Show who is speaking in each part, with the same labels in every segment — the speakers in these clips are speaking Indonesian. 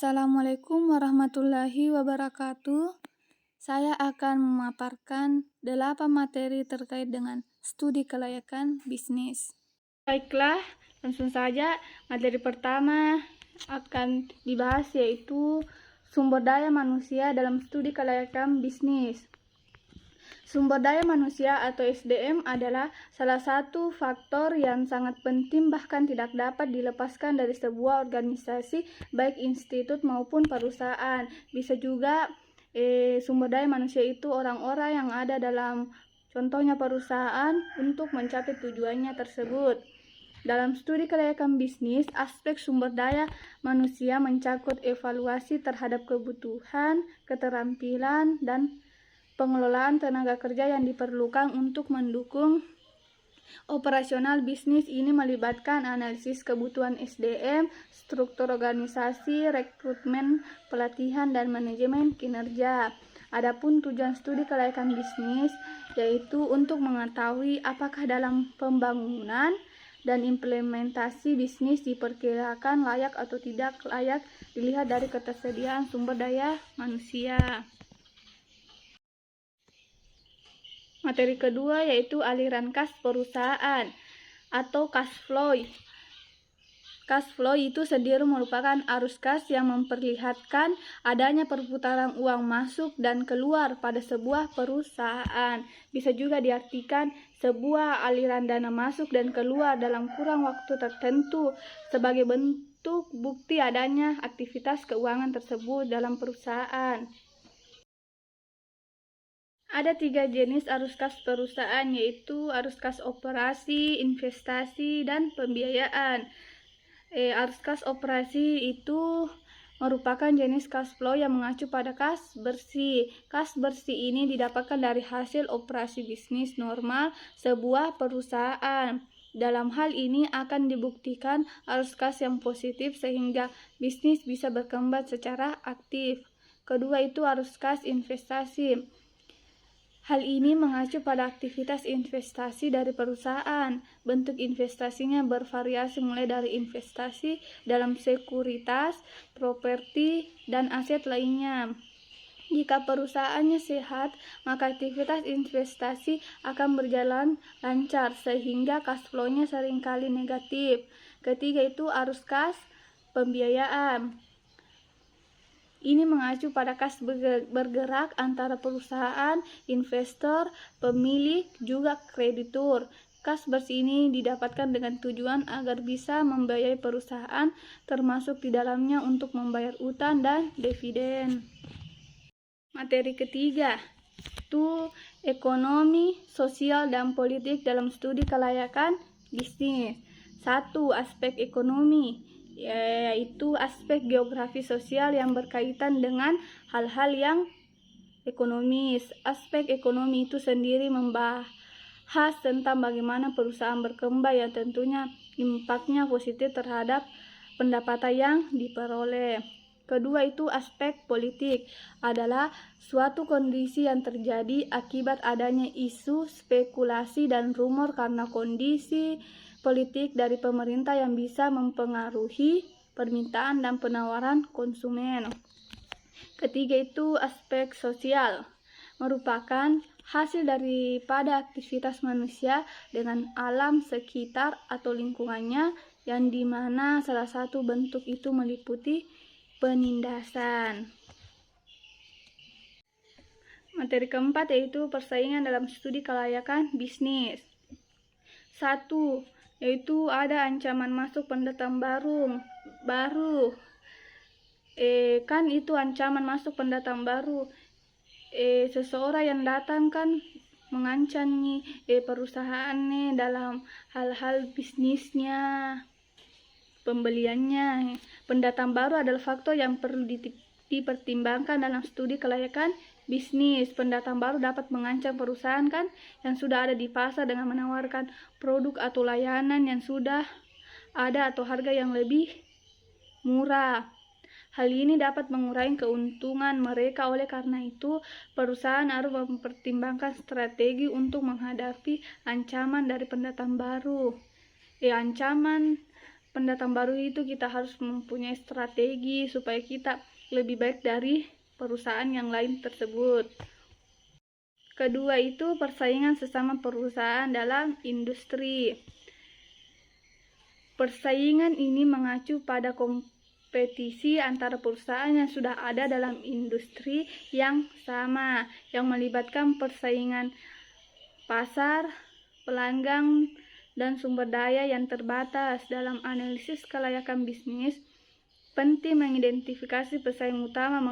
Speaker 1: Assalamualaikum warahmatullahi wabarakatuh. Saya akan memaparkan 8 materi terkait dengan studi kelayakan bisnis. Baiklah, langsung saja. Materi pertama akan dibahas yaitu sumber daya manusia dalam studi kelayakan bisnis. Sumber daya manusia atau SDM adalah salah satu faktor yang sangat penting, bahkan tidak dapat dilepaskan dari sebuah organisasi, baik institut maupun perusahaan. Bisa juga sumber daya manusia itu orang-orang yang ada dalam contohnya perusahaan untuk mencapai tujuannya tersebut. Dalam studi kelayakan bisnis, aspek sumber daya manusia mencakup evaluasi terhadap kebutuhan, keterampilan, dan pengelolaan tenaga kerja yang diperlukan untuk mendukung operasional bisnis. Ini melibatkan analisis kebutuhan SDM, struktur organisasi, rekrutmen, pelatihan, dan manajemen kinerja. Adapun tujuan studi kelayakan bisnis yaitu untuk mengetahui apakah dalam pembangunan dan implementasi bisnis diperkirakan layak atau tidak layak dilihat dari ketersediaan sumber daya manusia. Materi kedua yaitu aliran kas perusahaan atau cash flow. Cash flow itu sendiri merupakan arus kas yang memperlihatkan adanya perputaran uang masuk dan keluar pada sebuah perusahaan. Bisa juga diartikan sebuah aliran dana masuk dan keluar dalam kurang waktu tertentu sebagai bentuk bukti adanya aktivitas keuangan tersebut dalam perusahaan. Ada 3 jenis arus kas perusahaan, yaitu arus kas operasi, investasi, dan pembiayaan. Arus kas operasi itu merupakan jenis cash flow yang mengacu pada kas bersih. Kas bersih ini didapatkan dari hasil operasi bisnis normal sebuah perusahaan. Dalam hal ini akan dibuktikan arus kas yang positif sehingga bisnis bisa berkembang secara aktif. Kedua itu arus kas investasi. Hal ini mengacu pada aktivitas investasi dari perusahaan. Bentuk investasinya bervariasi mulai dari investasi dalam sekuritas, properti, dan aset lainnya. Jika perusahaannya sehat, maka aktivitas investasi akan berjalan lancar sehingga cash flow-nya seringkali negatif. Ketiga itu arus kas pembiayaan. Ini mengacu pada kas bergerak antara perusahaan, investor, pemilik, juga kreditur. Kas bersih ini didapatkan dengan tujuan agar bisa membiayai perusahaan, termasuk di dalamnya untuk membayar utang dan dividen. Materi ketiga itu ekonomi, sosial, dan politik dalam studi kelayakan bisnis. 1. Aspek ekonomi, yaitu aspek geografi sosial yang berkaitan dengan hal-hal yang ekonomis. Aspek ekonomi itu sendiri membahas tentang bagaimana perusahaan berkembang yang tentunya impaknya positif terhadap pendapatan yang diperoleh. Kedua itu aspek politik, adalah suatu kondisi yang terjadi akibat adanya isu, spekulasi, dan rumor karena kondisi politik dari pemerintah yang bisa mempengaruhi permintaan dan penawaran konsumen. Ketiga itu aspek sosial, merupakan hasil daripada aktivitas manusia dengan alam sekitar atau lingkungannya, yang dimana salah satu bentuk itu meliputi penindasan. Materi keempat yaitu persaingan dalam studi kelayakan bisnis. 1. Yaitu ada ancaman masuk pendatang baru. Kan itu ancaman masuk pendatang baru. Seseorang yang datang kan mengancam nih perusahaan nih dalam hal-hal bisnisnya, pembeliannya. Pendatang baru adalah faktor yang perlu dipertimbangkan dalam studi kelayakan bisnis. Pendatang baru dapat mengancam perusahaan kan yang sudah ada di pasar dengan menawarkan produk atau layanan yang sudah ada atau harga yang lebih murah. Hal ini dapat mengurangi keuntungan mereka. Oleh karena itu, perusahaan harus mempertimbangkan strategi untuk menghadapi ancaman dari pendatang baru. Ancaman pendatang baru itu kita harus mempunyai strategi supaya kita lebih baik dari perusahaan yang lain tersebut. Kedua itu persaingan sesama perusahaan dalam industri. Persaingan ini mengacu pada kompetisi antara perusahaan yang sudah ada dalam industri yang sama, yang melibatkan persaingan pasar, pelanggan, dan sumber daya yang terbatas. Dalam analisis kelayakan bisnis, penting mengidentifikasi pesaing utama,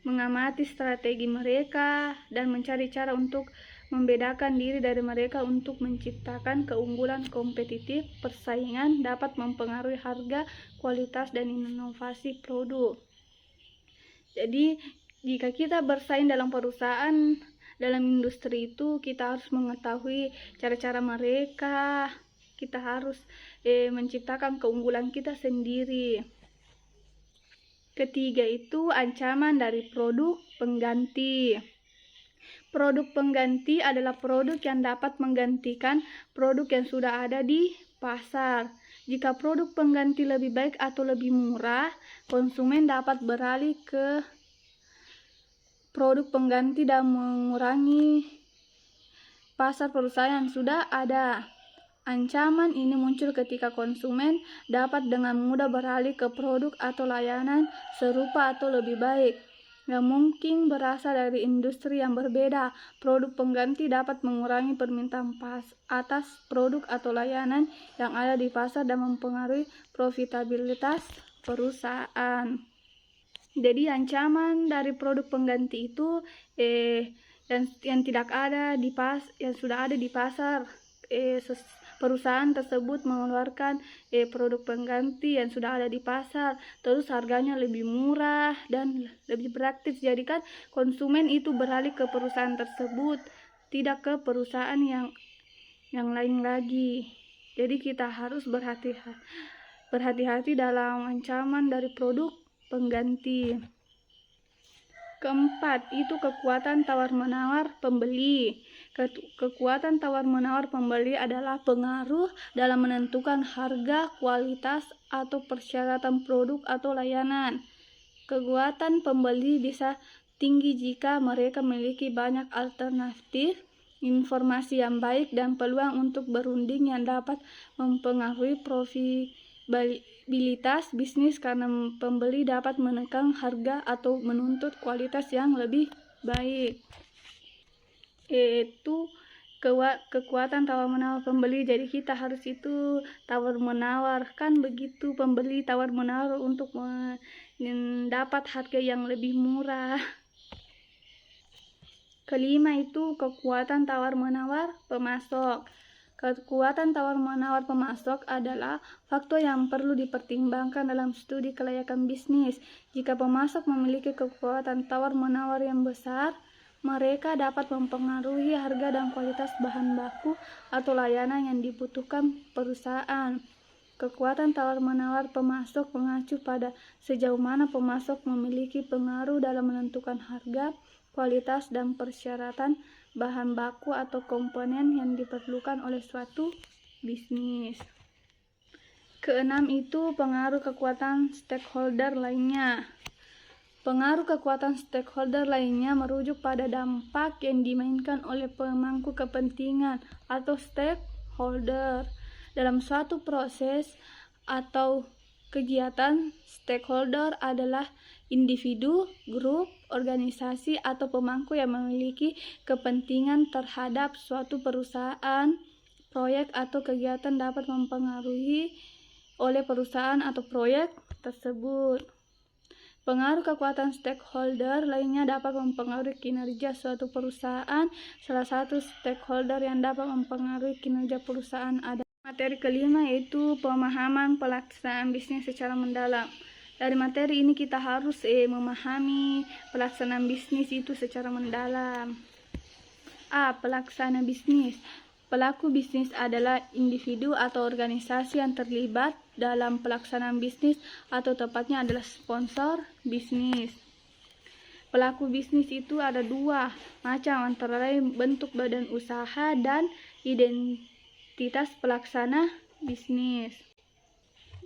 Speaker 1: mengamati strategi mereka, dan mencari cara untuk membedakan diri dari mereka untuk menciptakan keunggulan kompetitif. Persaingan dapat mempengaruhi harga, kualitas, dan inovasi produk. Jadi, jika kita bersaing dalam perusahaan, dalam industri itu, kita harus mengetahui cara-cara mereka. Kita harus menciptakan keunggulan kita sendiri. Ketiga itu ancaman dari produk pengganti. Produk pengganti adalah produk yang dapat menggantikan produk yang sudah ada di pasar. Jika produk pengganti lebih baik atau lebih murah, konsumen dapat beralih ke produk pengganti dan mengurangi pasar perusahaan yang sudah ada. Ancaman ini muncul ketika konsumen dapat dengan mudah beralih ke produk atau layanan serupa atau lebih baik yang mungkin berasal dari industri yang berbeda. Produk pengganti dapat mengurangi permintaan atas produk atau layanan yang ada di pasar dan mempengaruhi profitabilitas perusahaan. Jadi ancaman dari produk pengganti itu yang tidak ada di yang sudah ada di pasar. Perusahaan tersebut mengeluarkan produk pengganti yang sudah ada di pasar, terus harganya lebih murah dan lebih praktis. Jadi kan konsumen itu beralih ke perusahaan tersebut, tidak ke perusahaan yang lain lagi. Jadi kita harus berhati-hati dalam ancaman dari produk pengganti. Keempat itu kekuatan tawar-menawar pembeli. Kekuatan tawar-menawar pembeli adalah pengaruh dalam menentukan harga, kualitas, atau persyaratan produk atau layanan. Kekuatan pembeli bisa tinggi jika mereka memiliki banyak alternatif, informasi yang baik, dan peluang untuk berunding yang dapat mempengaruhi profitabilitas bisnis karena pembeli dapat menekan harga atau menuntut kualitas yang lebih baik. Itu kekuatan tawar-menawar pembeli. Jadi kita harus itu tawar-menawar, kan begitu, pembeli tawar-menawar untuk mendapat harga yang lebih murah. Kelima itu kekuatan tawar-menawar pemasok. Kekuatan tawar-menawar pemasok adalah faktor yang perlu dipertimbangkan dalam studi kelayakan bisnis. Jika pemasok memiliki kekuatan tawar-menawar yang besar, mereka dapat mempengaruhi harga dan kualitas bahan baku atau layanan yang dibutuhkan perusahaan. Kekuatan tawar-menawar pemasok mengacu pada sejauh mana pemasok memiliki pengaruh dalam menentukan harga, kualitas, dan persyaratan bahan baku atau komponen yang diperlukan oleh suatu bisnis. Keenam itu pengaruh kekuatan stakeholder lainnya. Pengaruh kekuatan stakeholder lainnya merujuk pada dampak yang dimainkan oleh pemangku kepentingan atau stakeholder dalam suatu proses atau kegiatan. Stakeholder adalah individu, grup, organisasi, atau pemangku yang memiliki kepentingan terhadap suatu perusahaan, proyek, atau kegiatan dapat mempengaruhi oleh perusahaan atau proyek tersebut. Pengaruh kekuatan stakeholder lainnya dapat mempengaruhi kinerja suatu perusahaan. Salah satu stakeholder yang dapat mempengaruhi kinerja perusahaan ada. Materi kelima yaitu pemahaman pelaksanaan bisnis secara mendalam. Dari materi ini kita harus memahami pelaksanaan bisnis itu secara mendalam. A. Pelaksana bisnis. Pelaku bisnis adalah individu atau organisasi yang terlibat dalam pelaksanaan bisnis atau tepatnya adalah sponsor bisnis. Pelaku bisnis itu ada dua macam, antara lain bentuk badan usaha dan identitas pelaksana bisnis.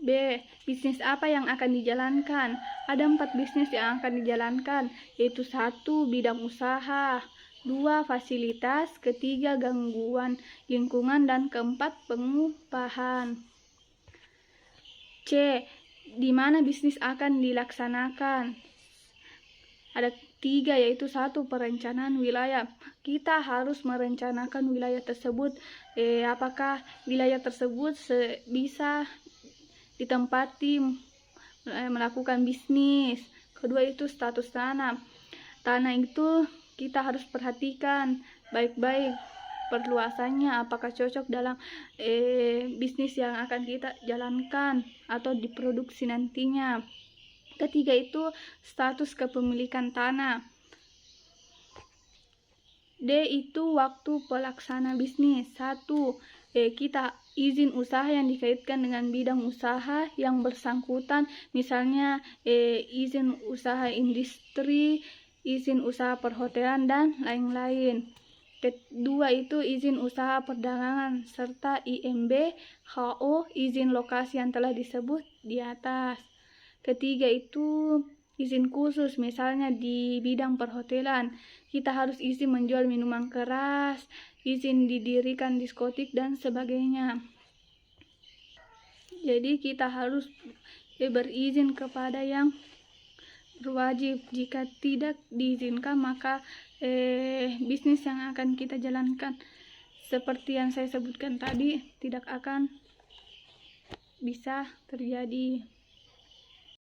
Speaker 1: B. Bisnis apa yang akan dijalankan? Ada 4 bisnis yang akan dijalankan, yaitu 1. Bidang usaha, 2. Fasilitas, ketiga gangguan lingkungan, dan keempat pengupahan. C. Di mana bisnis akan dilaksanakan? Ada 3, yaitu 1. Perencanaan wilayah. Kita harus merencanakan wilayah tersebut. Apakah wilayah tersebut bisa ditempati melakukan bisnis. Kedua itu status tanah. Tanah itu kita harus perhatikan baik-baik perluasannya, apakah cocok dalam bisnis yang akan kita jalankan atau diproduksi nantinya. Ketiga itu status kepemilikan tanah. D itu waktu pelaksana bisnis. 1. Kita izin usaha yang dikaitkan dengan bidang usaha yang bersangkutan, misalnya izin usaha industri, izin usaha perhotelan, dan lain-lain. Kedua itu izin usaha perdagangan serta IMB, HO, izin lokasi yang telah disebut di atas. Ketiga itu izin khusus, misalnya di bidang perhotelan kita harus izin menjual minuman keras, izin didirikan diskotik, dan sebagainya. Jadi kita harus berizin kepada yang berwajib. Jika tidak diizinkan, maka bisnis yang akan kita jalankan seperti yang saya sebutkan tadi tidak akan bisa terjadi.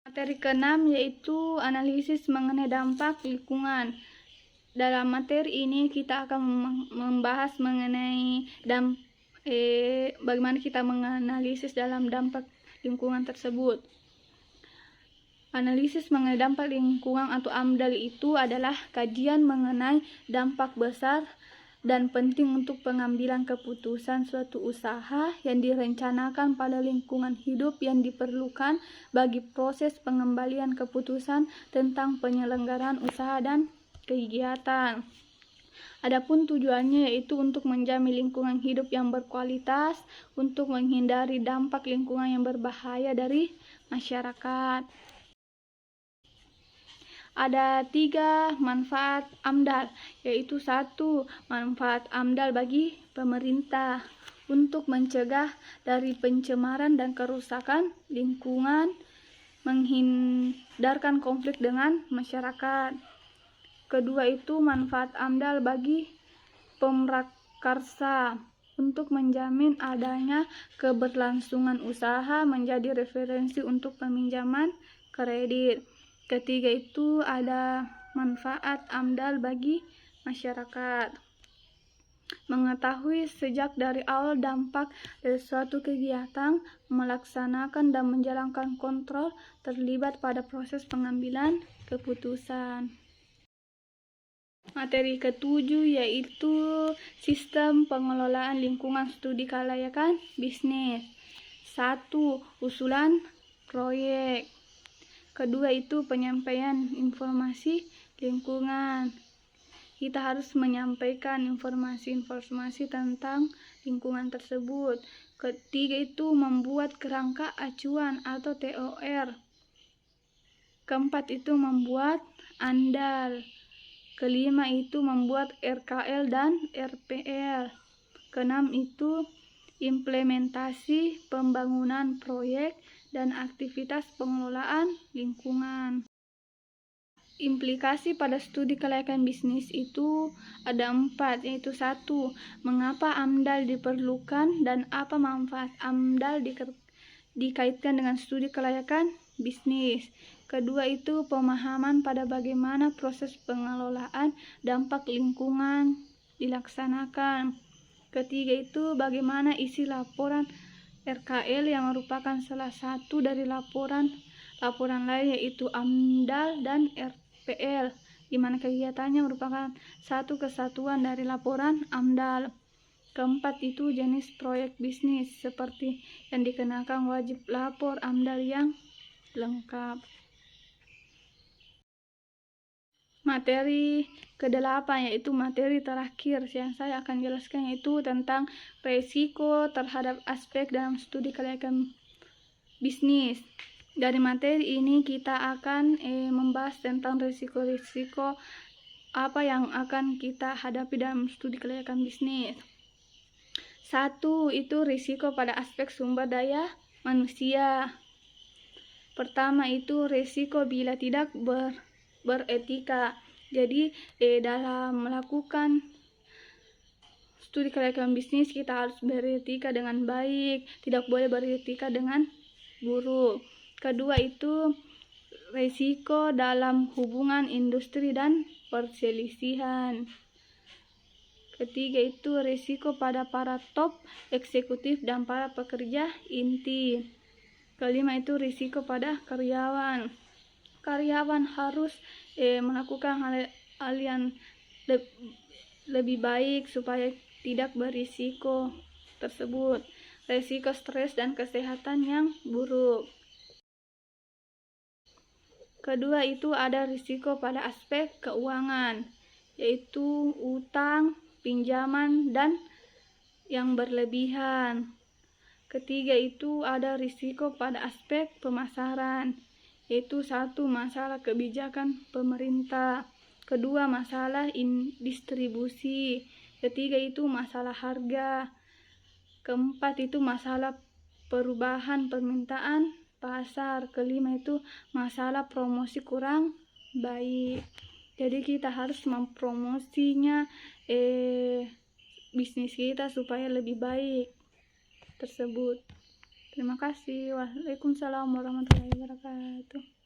Speaker 1: Materi ke-6 yaitu analisis mengenai dampak lingkungan. Dalam materi ini kita akan membahas mengenai bagaimana kita menganalisis dalam dampak lingkungan tersebut. Analisis mengenai dampak lingkungan atau AMDAL itu adalah kajian mengenai dampak besar dan penting untuk pengambilan keputusan suatu usaha yang direncanakan pada lingkungan hidup yang diperlukan bagi proses pengembalian keputusan tentang penyelenggaraan usaha dan kegiatan. Adapun tujuannya yaitu untuk menjamin lingkungan hidup yang berkualitas, untuk menghindari dampak lingkungan yang berbahaya dari masyarakat. Ada 3 manfaat AMDAL, yaitu 1. Manfaat AMDAL bagi pemerintah untuk mencegah dari pencemaran dan kerusakan lingkungan, menghindarkan konflik dengan masyarakat. Kedua itu manfaat AMDAL bagi pemrakarsa untuk menjamin adanya keberlangsungan usaha menjadi referensi untuk peminjaman kredit. Ketiga itu ada manfaat AMDAL bagi masyarakat. Mengetahui sejak dari awal dampak dari suatu kegiatan, melaksanakan dan menjalankan kontrol, terlibat pada proses pengambilan keputusan. Materi ke-7 yaitu sistem pengelolaan lingkungan studi kelayakan bisnis. 1. Usulan proyek. Kedua itu penyampaian informasi lingkungan. Kita harus menyampaikan informasi tentang lingkungan tersebut. Ketiga itu membuat kerangka acuan atau TOR. Keempat itu membuat AMDAL. Kelima itu membuat RKL dan RPL. Keenam itu implementasi pembangunan proyek dan aktivitas pengelolaan lingkungan. Implikasi pada studi kelayakan bisnis itu ada 4, yaitu 1. Mengapa AMDAL diperlukan dan apa manfaat AMDAL dikaitkan dengan studi kelayakan bisnis. Kedua itu pemahaman pada bagaimana proses pengelolaan dampak lingkungan dilaksanakan. Ketiga itu bagaimana isi laporan RKL yang merupakan salah satu dari laporan lain yaitu AMDAL dan RPL, di mana kegiatannya merupakan satu kesatuan dari laporan AMDAL. Keempat itu jenis proyek bisnis seperti yang dikenakan wajib lapor AMDAL yang lengkap. Materi ke-8 yaitu materi terakhir yang saya akan jelaskan, yaitu tentang resiko terhadap aspek dalam studi kelayakan bisnis. Dari materi ini kita akan membahas tentang risiko-risiko apa yang akan kita hadapi dalam studi kelayakan bisnis. 1. Itu risiko pada aspek sumber daya manusia. Pertama itu risiko bila tidak beretika. Jadi dalam melakukan studi kelayakan bisnis kita harus beretika dengan baik, tidak boleh beretika dengan buruk. Kedua itu risiko dalam hubungan industri dan perselisihan. Ketiga itu risiko pada para top eksekutif dan para pekerja inti. Kelima itu risiko pada karyawan. Karyawan harus melakukan hal yang lebih baik supaya tidak berisiko tersebut. Risiko stres dan kesehatan yang buruk. Kedua itu ada risiko pada aspek keuangan, yaitu utang, pinjaman, dan yang berlebihan. Ketiga itu ada risiko pada aspek pemasaran, yaitu 1. Masalah kebijakan pemerintah. Kedua, masalah distribusi. Ketiga itu masalah harga. Keempat itu masalah perubahan permintaan pasar. Kelima itu masalah promosi kurang baik. Jadi kita harus mempromosinya bisnis kita supaya lebih baik tersebut. Terima kasih. Waalaikumsalam warahmatullahi wabarakatuh.